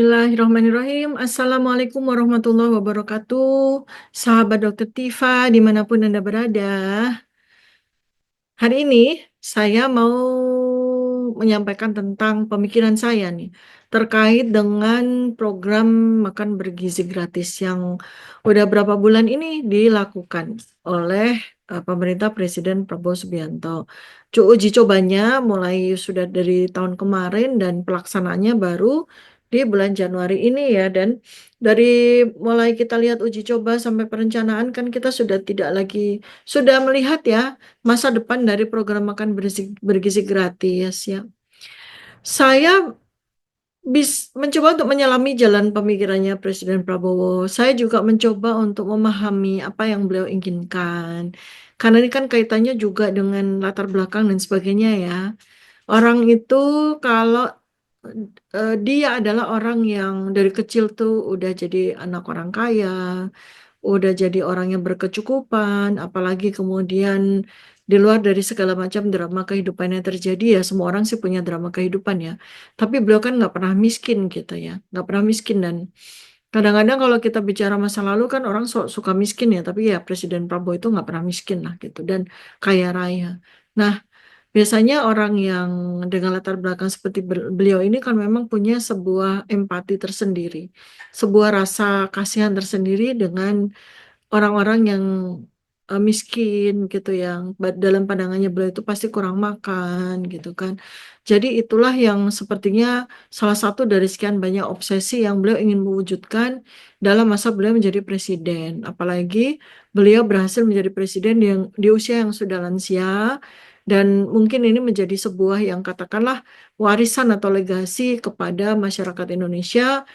Bismillahirrahmanirrahim. Assalamualaikum warahmatullahi wabarakatuh. Sahabat Dokter Tifa, dimanapun Anda berada. Hari ini saya mau menyampaikan tentang pemikiran saya nih terkait dengan program makan bergizi gratis yang udah berapa bulan ini dilakukan oleh pemerintah Presiden Prabowo Subianto. Uji cobanya mulai sudah dari tahun kemarin dan pelaksanaannya baru di bulan Januari ini ya, dan dari mulai kita lihat uji coba sampai perencanaan kan kita sudah tidak lagi sudah melihat ya masa depan dari program makan bergizi gratis ya. Saya mencoba untuk menyelami jalan pemikirannya Presiden Prabowo. Saya juga mencoba untuk memahami apa yang beliau inginkan. Karena ini kan kaitannya juga dengan latar belakang dan sebagainya ya. Orang itu kalau dia adalah orang yang dari kecil tuh udah jadi anak orang kaya, udah jadi orang yang berkecukupan, apalagi kemudian di luar dari segala macam drama kehidupan yang terjadi ya, semua orang sih punya drama kehidupan ya. Tapi beliau kan nggak pernah miskin gitu ya, nggak pernah miskin. Dan kadang-kadang kalau kita bicara masa lalu kan orang suka miskin ya, tapi ya Presiden Prabowo itu nggak pernah miskin lah gitu dan kaya raya. Nah, biasanya orang yang dengan latar belakang seperti beliau ini kan memang punya sebuah empati tersendiri, sebuah rasa kasihan tersendiri dengan orang-orang yang miskin gitu, yang dalam pandangannya beliau itu pasti kurang makan gitu kan. Jadi itulah yang sepertinya salah satu dari sekian banyak obsesi yang beliau ingin mewujudkan dalam masa beliau menjadi presiden. Apalagi beliau berhasil menjadi presiden yang di usia yang sudah lansia, dan mungkin ini menjadi sebuah yang katakanlah warisan atau legasi kepada masyarakat Indonesia.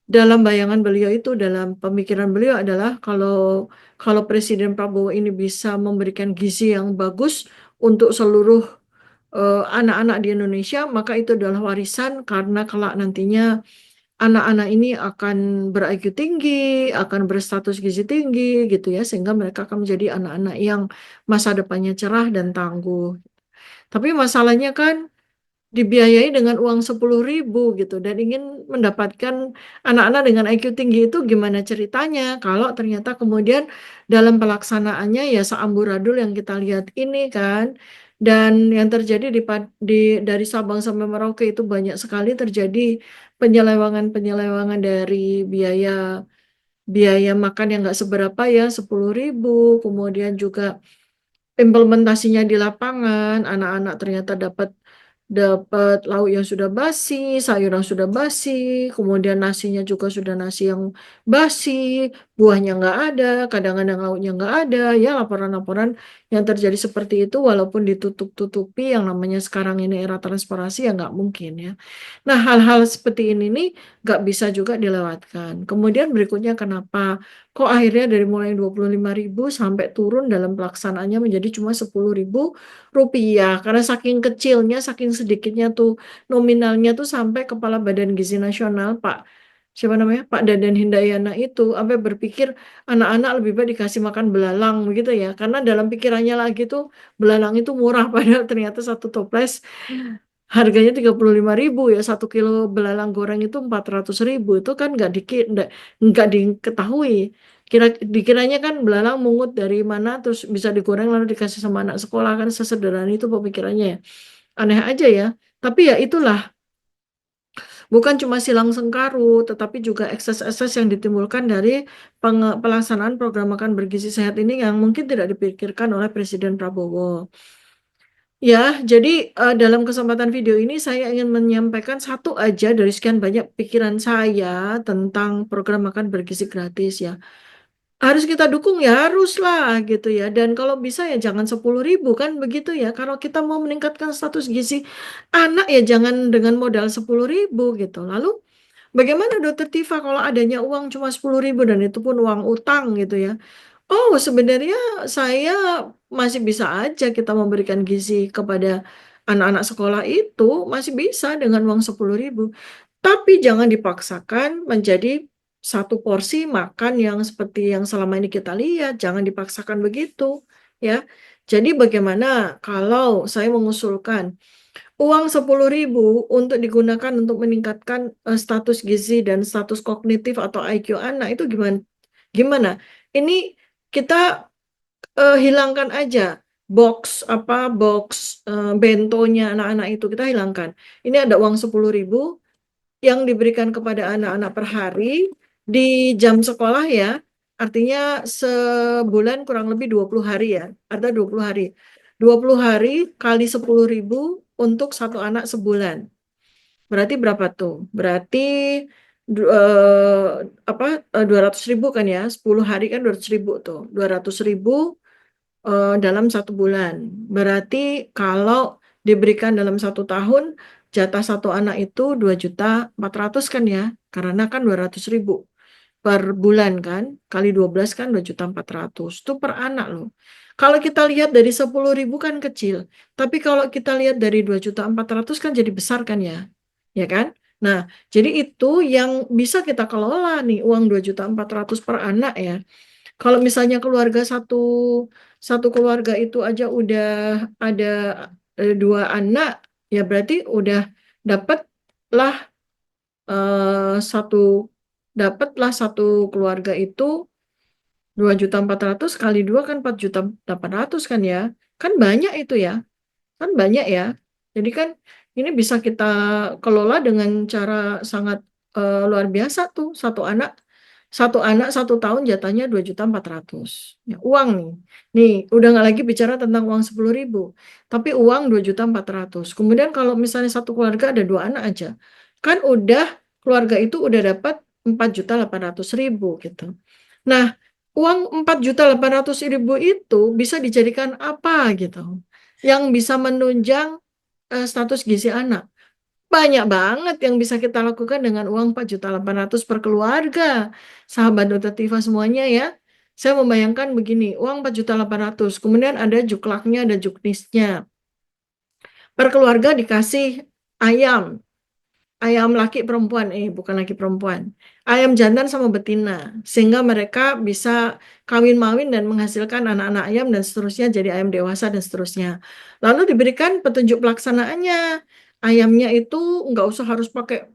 Dalam bayangan beliau itu, dalam pemikiran beliau adalah kalau kalau Presiden Prabowo ini bisa memberikan gizi yang bagus untuk seluruh anak-anak di Indonesia, maka itu adalah warisan karena kelak nantinya anak-anak ini akan ber-IQ tinggi, akan berstatus gizi tinggi gitu ya, sehingga mereka akan menjadi anak-anak yang masa depannya cerah dan tangguh. Tapi masalahnya kan dibiayai dengan uang 10.000 gitu, dan ingin mendapatkan anak-anak dengan IQ tinggi itu gimana ceritanya kalau ternyata kemudian dalam pelaksanaannya ya seamburadul yang kita lihat ini kan. Dan yang terjadi dari Sabang sampai Merauke itu banyak sekali terjadi penyelewangan-penyelewangan dari biaya biaya makan yang nggak seberapa ya, 10.000. Kemudian juga implementasinya di lapangan, anak-anak ternyata dapat dapat lauk yang sudah basi, sayur yang sudah basi, kemudian nasinya juga sudah nasi yang basi, buahnya nggak ada, kadang-kadang lauknya nggak ada, ya laporan-laporan yang terjadi seperti itu walaupun ditutup-tutupi, yang namanya sekarang ini era transparansi ya nggak mungkin ya. Nah, hal-hal seperti ini nih nggak bisa juga dilewatkan. Kemudian berikutnya kenapa kok akhirnya dari mulai 25.000 sampai turun dalam pelaksanaannya menjadi cuma 10.000 rupiah, karena saking kecilnya, saking sedikitnya tuh nominalnya tuh sampai Kepala Badan Gizi Nasional Pak siapa namanya Pak Dadan Hindayana itu sampai berpikir anak-anak lebih baik dikasih makan belalang begitu ya, karena dalam pikirannya lagi tuh belalang itu murah padahal ternyata satu toples harganya 35.000 ya, 1 kilo belalang goreng itu 400.000, itu kan nggak diketahui. Dikiranya kan belalang mungut dari mana terus bisa digoreng lalu dikasih sama anak sekolah, kan sesederhana itu pemikirannya ya. Aneh aja ya. Tapi ya itulah, bukan cuma silang sengkaru, tetapi juga ekses-ekses yang ditimbulkan dari pelaksanaan program makan bergizi sehat ini yang mungkin tidak dipikirkan oleh Presiden Prabowo. Ya, jadi dalam kesempatan video ini saya ingin menyampaikan satu aja dari sekian banyak pikiran saya tentang program makan bergizi gratis ya. Harus kita dukung ya, haruslah gitu ya. Dan kalau bisa ya jangan 10.000 kan begitu ya. Kalau kita mau meningkatkan status gizi anak ya jangan dengan modal 10.000 gitu. Lalu bagaimana Dokter Tifa kalau adanya uang cuma 10.000 dan itu pun uang utang gitu ya? Oh, sebenarnya saya masih bisa aja kita memberikan gizi kepada anak-anak sekolah itu, masih bisa dengan uang 10.000. Tapi jangan dipaksakan menjadi satu porsi makan yang seperti yang selama ini kita lihat, jangan dipaksakan begitu, ya. Jadi bagaimana kalau saya mengusulkan uang 10.000 untuk digunakan untuk meningkatkan status gizi dan status kognitif atau IQ anak itu gimana? Gimana? Ini kita hilangkan aja box bentonya anak-anak itu kita hilangkan. Ini ada uang 10.000 yang diberikan kepada anak-anak per hari di jam sekolah ya. Artinya sebulan kurang lebih 20 hari ya. Ada 20 hari. 20 hari kali 10.000 untuk satu anak sebulan. Berarti berapa tuh? Berarti du- eh, apa 200.000 kan ya? 10 hari kan 200.000 tuh. 200.000 dalam satu bulan. Berarti kalau diberikan dalam satu tahun, jatah satu anak itu 2.400.000 kan ya? Karena kan 200.000 per bulan kan, kali 12 kan 2.400.000. Itu per anak loh. Kalau kita lihat dari 10.000 kan kecil, tapi kalau kita lihat dari 2.400.000 kan jadi besar kan ya? Ya kan? Nah, jadi itu yang bisa kita kelola nih, uang 2.400.000 per anak ya. Kalau misalnya keluarga satu keluarga itu aja udah ada dua anak, ya berarti udah dapatlah satu dapatlah satu keluarga itu 2.400.000 kali dua kan 4.800.000 kan ya. Kan banyak itu ya. Kan banyak ya. Jadi kan ini bisa kita kelola dengan cara sangat luar biasa tuh. Satu anak 1 tahun jatahnya 2.400.000. Ya, uang nih. Nih, udah nggak lagi bicara tentang uang 10.000. Tapi uang 2.400.000. Kemudian kalau misalnya satu keluarga ada dua anak aja. Kan udah keluarga itu udah dapat 4.800.000 gitu. Nah, uang 4.800.000 itu bisa dijadikan apa gitu? Yang bisa menunjang status gizi anak. Banyak banget yang bisa kita lakukan dengan uang 4.800.000 per keluarga. Sahabat Dokter Tifa semuanya ya. Saya membayangkan begini, uang 4.800.000, kemudian ada juklaknya, ada juknisnya. Per keluarga dikasih ayam, ayam laki perempuan, bukan laki perempuan, ayam jantan sama betina, sehingga mereka bisa kawin mawin dan menghasilkan anak-anak ayam dan seterusnya jadi ayam dewasa dan seterusnya. Lalu diberikan petunjuk pelaksanaannya, ayamnya itu nggak usah harus pakai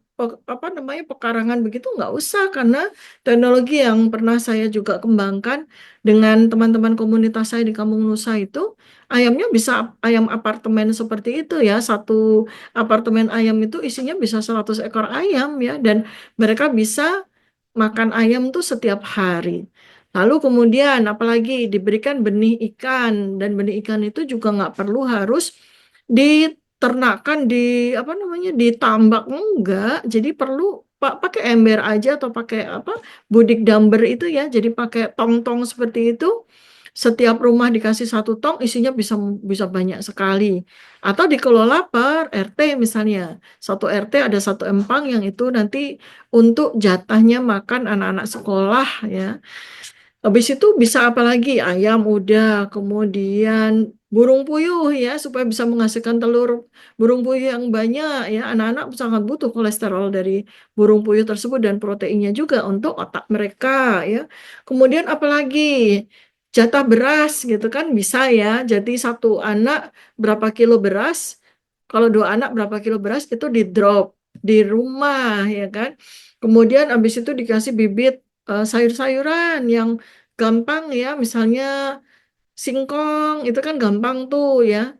apa namanya pekarangan begitu nggak usah karena teknologi yang pernah saya juga kembangkan dengan teman-teman komunitas saya di Kampung Nusa itu ayamnya bisa ayam apartemen seperti itu ya satu apartemen ayam itu isinya bisa 100 ekor ayam ya dan mereka bisa makan ayam tuh setiap hari. Lalu kemudian apalagi diberikan benih ikan dan benih ikan itu juga nggak perlu harus diternakan di apa namanya ditambak enggak. Jadi perlu pakai ember aja atau pakai apa budik damber itu ya. Jadi pakai tong-tong seperti itu. Setiap rumah dikasih satu tong, isinya bisa bisa banyak sekali. Atau dikelola per RT misalnya. Satu RT ada satu empang yang itu nanti untuk jatahnya makan anak-anak sekolah ya. Habis itu bisa apa lagi? Ayam udah, kemudian burung puyuh ya supaya bisa menghasilkan telur burung puyuh yang banyak ya. Anak-anak sangat butuh kolesterol dari burung puyuh tersebut dan proteinnya juga untuk otak mereka ya. Kemudian apa lagi? Jatah beras gitu kan bisa ya. Jadi satu anak berapa kilo beras? Kalau dua anak berapa kilo beras itu di drop di rumah ya kan. Kemudian habis itu dikasih bibit sayur-sayuran yang gampang ya, misalnya singkong itu kan gampang tuh ya.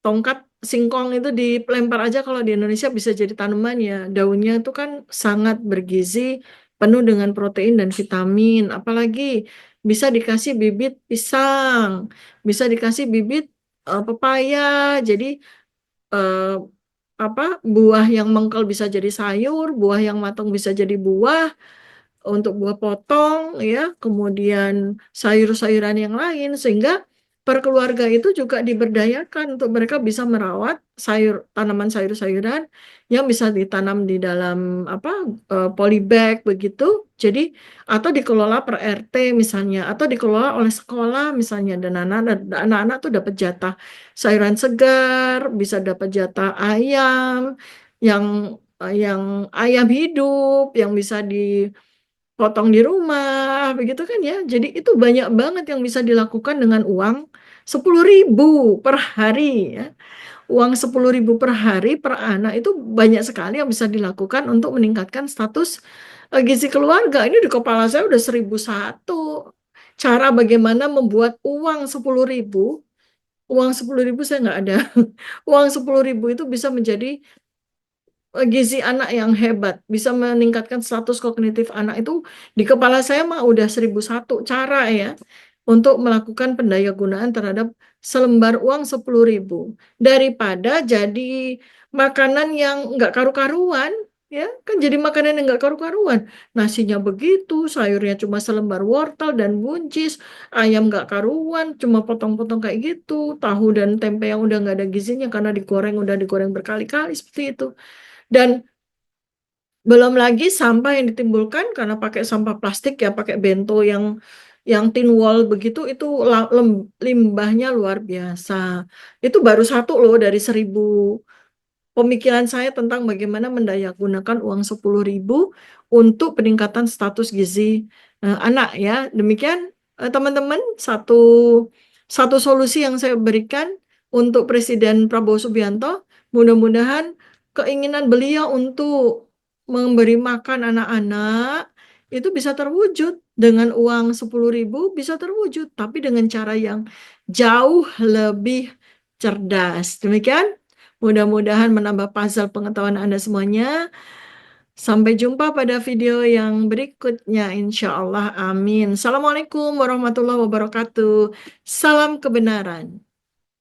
Tongkat singkong itu dilempar aja kalau di Indonesia bisa jadi tanaman ya. Daunnya itu kan sangat bergizi, penuh dengan protein dan vitamin. Apalagi bisa dikasih bibit pisang, bisa dikasih bibit pepaya. Jadi eh, apa buah yang mengkel bisa jadi sayur, buah yang matang bisa jadi buah untuk buah potong ya, kemudian sayur-sayuran yang lain sehingga per keluarga itu juga diberdayakan untuk mereka bisa merawat tanaman sayur-sayuran yang bisa ditanam di dalam apa polybag begitu. Jadi atau dikelola per RT misalnya atau dikelola oleh sekolah misalnya dan anak-anak tuh dapat jatah sayuran segar, bisa dapat jatah ayam yang yang ayam hidup yang bisa potong di rumah, begitu kan ya. Jadi itu banyak banget yang bisa dilakukan dengan uang 10.000 per hari ya. uang 10.000 per hari per anak itu banyak sekali yang bisa dilakukan untuk meningkatkan status gizi keluarga. Ini di kepala saya udah 1.001 cara bagaimana membuat uang 10.000 saya nggak ada. Uang 10.000 itu bisa menjadi gizi anak yang hebat, bisa meningkatkan status kognitif anak itu di kepala saya mah udah 1.001 cara ya untuk melakukan pendayagunaan terhadap selembar uang 10.000 daripada jadi makanan yang nggak karu-karuan ya kan jadi makanan yang nggak karu-karuan nasinya begitu sayurnya cuma selembar wortel dan buncis ayam nggak karuan cuma potong-potong kayak gitu tahu dan tempe yang udah nggak ada gizinya karena udah digoreng berkali-kali seperti itu dan belum lagi sampah yang ditimbulkan karena pakai sampah plastik ya, pakai bento yang tin wall begitu itu limbahnya luar biasa. Itu baru satu loh dari 1.000 pemikiran saya tentang bagaimana mendayagunakan uang 10.000 untuk peningkatan status gizi anak ya. Demikian teman-teman satu solusi yang saya berikan untuk Presiden Prabowo Subianto. Mudah-mudahan keinginan beliau untuk memberi makan anak-anak itu bisa terwujud dengan uang 10.000 bisa terwujud, tapi dengan cara yang jauh lebih cerdas. Demikian. Mudah-mudahan menambah puzzle pengetahuan Anda semuanya. Sampai jumpa pada video yang berikutnya, insya Allah. Amin. Assalamualaikum warahmatullahi wabarakatuh. Salam kebenaran.